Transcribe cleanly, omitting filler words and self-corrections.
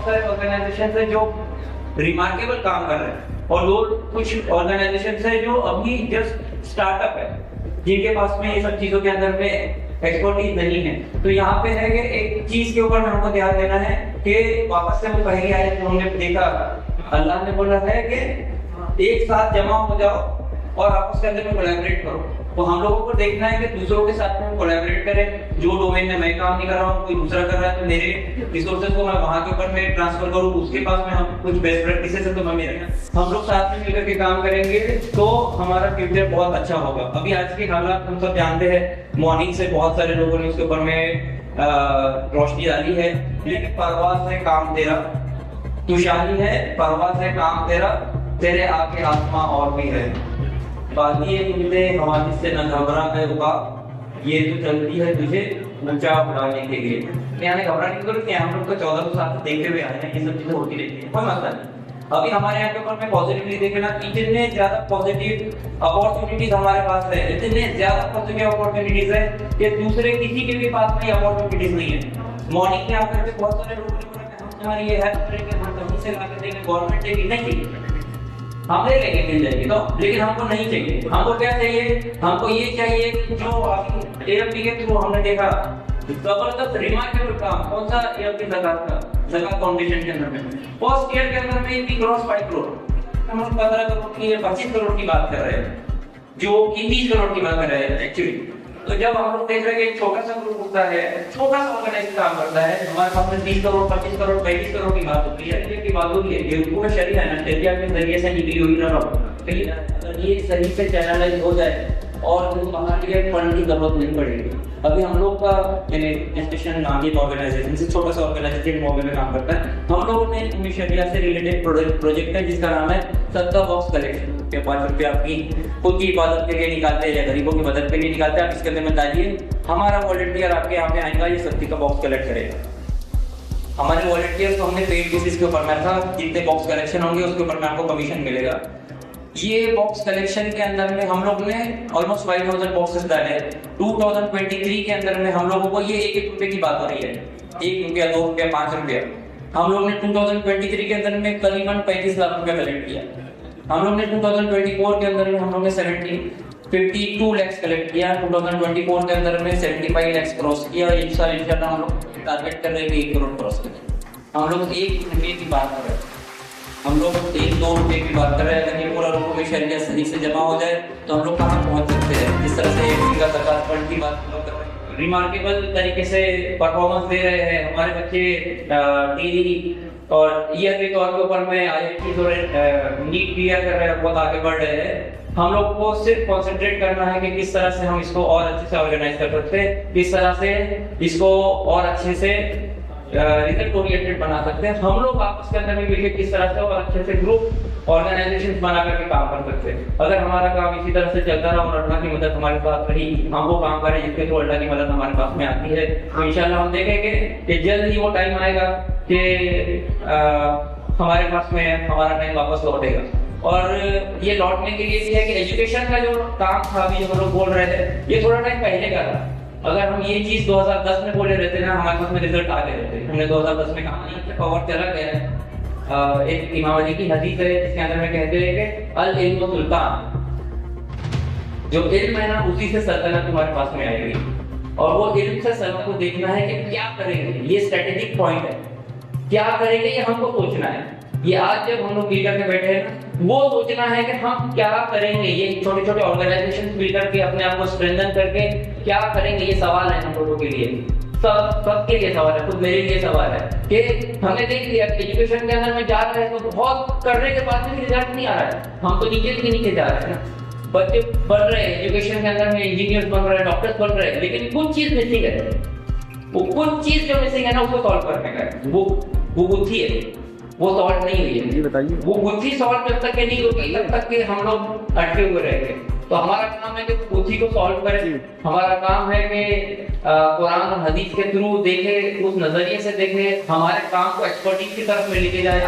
सारे ऑर्गेनाइजेशन है जो रिमार्केबल काम कर रहे हैं और दो कुछ ऑर्गेनाइजेशन है जो अभी जस्ट स्टार्टअप है, जिनके पास में ये सब चीजों के अंदर में एक्सपर्टीज नहीं है। तो यहाँ पे है कि एक चीज के ऊपर हमको ध्यान देना है कि वापस से हम पहले आए तो हमने देखा अल्लाह ने बोला है कि एक साथ जमा हो जाओ और आपस के अंदर में कोलैबोरेट करो। तो हम लोगों को देखना है कि दूसरों के साथ में कोलैबोरेट करें। जो डोमेन में मैं काम नहीं कर रहा हूँ कोई दूसरा कर रहा है तो मेरे रिसोर्सेज को मैं वहां के ऊपर में ट्रांसफर करूँ, उसके पास में हम कुछ बेस्ट प्रैक्टिसेस है तो मैं मेरे हम लोग साथ में मिलकर के काम करेंगे तो हमारा फ्यूचर बहुत अच्छा होगा। अभी आज के हालात हम सब जानते हैं, मॉर्निंग से बहुत सारे लोगों ने उसके ऊपर में रोशनी डाली है, लेकिन परवाज़ है काम तेरा, तुशानी है परवाज़ है काम तेरा, तेरे आगे आसमां और भी है, बाकी मिलते हमारे से न घबरा है रुका, ये तो चलती है तुझे ऊंचा उड़ाने के लिए। यानी घबराने की जरूरत नहीं है, हम लोग तो 1400 साल से देखते हुए आए हैं, ये सब चीजें होती रहती है, कोई मसला नहीं। अभी हमारे यहाँ के ऊपर में पॉजिटिवली देखे ना, इतने ज्यादा पॉजिटिव अपॉर्चुनिटीज हमारे पास है, इतने ज्यादा पॉजिटिव अपॉर्चुनिटीज है कि दूसरे किसी के भी पास में अपॉर्चुनिटीज नहीं है। मॉर्निंग में आकर के बहुत सारे लोगों ने बोला कि हम तुम्हारी ये हेल्प करेंगे, हम कहीं से लाके देंगे, गवर्नमेंट देगी, नहीं चाहिए, हम ले लेंगे मिल जाएगी तो, लेकिन हमको नहीं चाहिए। हमको क्या चाहिए? हमको ये चाहिए कि जो अभी एएमपी के थ्रू हमने देखा जबरदस्त रिमार्केबल काम, कौन सा एएमपी ज़कात का, ज़कात फाउंडेशन के अंदर में फर्स्ट ईयर के अंदर में भी क्रॉस 5 करोड़, हम लोग 15 करोड़ की 25 करोड़ की बात कर रहे हैं, जो कि 30 करोड़ की बात कर रहे हैं एक्चुअली। तो जब हम लोग देख रहे हैं कि छोटा सा ग्रुप होता है, छोटा सा ऑर्गेनाइजेशन काम करता है, हमारे पास में 30 करोड़ 25 करोड़ 35 करोड़ की बात होती है, ये की बात होती है, ये पूरा शरीर है ना, शरीर के जरिए से निकली हुई ना रहो, ठीक है। अगर ये सही से चैनलाइज हो जाए और बाहर के फंड की जरूरत नहीं पड़ेगी। अभी हम लोग का इंस्टीट्यूशन नागिन ऑर्गेनाइजेशन से छोटा सा ऑर्गेनाइजेशन मॉडल में काम करता है। हम लोगों ने शरिया से रिलेटेड प्रोजेक्ट है जिसका नाम है सदका बॉक्स कलेक्शन। रुपये 5 रुपये आपकी खुद की हिफाजत के लिए निकालते हैं या गरीबों की मदद के लिए निकालते हैं, आप इसके अंदर में डालिए, हमारा वॉलंटियर आपके यहाँ पे आएगा, ये सदका बॉक्स कलेक्ट करेगा। हमारे वॉलंटियर तो हमने पेड बेसिस के ऊपर में था, जितने बॉक्स कलेक्शन होंगे उसके ऊपर में आपको कमीशन मिलेगा। ये बॉक्स कलेक्शन के अंदर में हम लोग ने ऑलमोस्ट 5000 बॉक्सेस डाले। 2023 के अंदर में हम लोगों को ये 1-1 रुपए की बात हो रही है, 1 रुपया 2 रुपया 5 रुपया, हम लोग ने 2023 के अंदर में करीबन 35 लाख रुपया कलेक्ट किया। हम लोग ने 2024 के अंदर में हम लोग ने 52 लैक्स कलेक्ट किया, 2024 के अंदर में 75 लैक्स क्रॉस किया। इस साल इंशाल्लाह हम लोग टारगेट कर रहे हैं 1 करोड़ क्रॉस करें। हम लोग 1 रुपये की बात कर रहे हैं, हम लोग 1-2 रुपए की बात कर रहे हैं। अगर ये पूरा रुपये शरिया सही से जमा हो जाए तो हम लोग कहाँ पहुँच सकते हैं। इस तरह से एमपी का ज़कात फंड की बात हम लोग कर रहे हैं, रिमार्केबल तरीके से परफॉर्मेंस दे रहे हैं हमारे बच्चे। टीडी और ईयर के तौर के ऊपर में IIT और नीट क्लियर कर रहे हैं, बहुत आगे बढ़ रहे हैं। हम लोग को सिर्फ कॉन्सेंट्रेट करना है कि किस तरह से हम इसको और अच्छे से ऑर्गेनाइज कर सकते हैं, किस तरह से इसको और अच्छे से रिजल्ट ओरिएंटेड बना सकते हैं। हम लोग आपस के अंदर में मिलकर किस तरह से और अच्छे से ग्रुप ऑर्गेनाइजेशन बना करके काम कर सकते हैं। अगर हमारा काम इसी तरह से चलता रहा और अल्लाह की मदद हमारे पास रही, हम वो काम करें जिसके थ्रू अल्लाह की मदद हमारे पास में आती है, तो इंशाल्लाह हम देखेंगे कि जल्द ही वो टाइम आएगा कि हमारे पास में हमारा टाइम वापस लौटेगा। और ये लौटने के लिए भी है कि एजुकेशन का जो काम था, अभी जो हम लोग बोल रहे थे, ये थोड़ा टाइम पहले का था। अगर हम ये चीज 2010 में बोले रहते ना, हमारे पास में रिजल्ट आ गए रहते। हमने 2010 में कहा नहीं, पावर चला गया। एक इमाम अली की हदीस है जिसके अंदर में कहते हैं कि अल इल्म सुल्तान, जो इल्म है ना उसी से सल्तनत तुम्हारे पास में आएगी। और वो इल्म से सल्तनत को देखना है कि क्या करेंगे, ये स्ट्रेटेजिक पॉइंट है, क्या करेंगे ये हमको सोचना है। ये आज जब हम लोग मिलकर के बैठे हैं वो सोचना है कि हम क्या करेंगे। ये छोटे छोटे ऑर्गेनाइजेशन मिलकर के अपने आप को स्ट्रेंथन करके क्या करेंगे, ये सवाल है हम लोगों के लिए, सबके लिए सवाल है, खुद मेरे लिए सवाल है कि हमने देख लिया एजुकेशन के अंदर में जा रहे हैं तो बहुत करने के बाद भी रिजल्ट नहीं आ रहा है। हम तो नीचे के नीचे जा रहे हैं ना, बच्चे बढ़ रहे हैं एजुकेशन के अंदर में, इंजीनियर्स बन रहे हैं, डॉक्टर्स बन रहे हैं, लेकिन कुछ चीज मिसिंग है। वो कुछ चीज जो मिसिंग है ना उसको सॉल्व करने का है, वो बुद्धि है, वो सॉल्व नहीं हुई है। जी बताइए। वो बुद्धि सॉल्व जब तक के नहीं होगी तब तक के हम लोग अटके हुए रहेंगे। तो हमारा काम है कि बुद्धि को सॉल्व करें। हमारा काम है कि कुरान और हदीस के थ्रू देखे, उस नजरिए से देखे, हमारे काम को एक्सपर्टीज की तरफ में लेके जाए,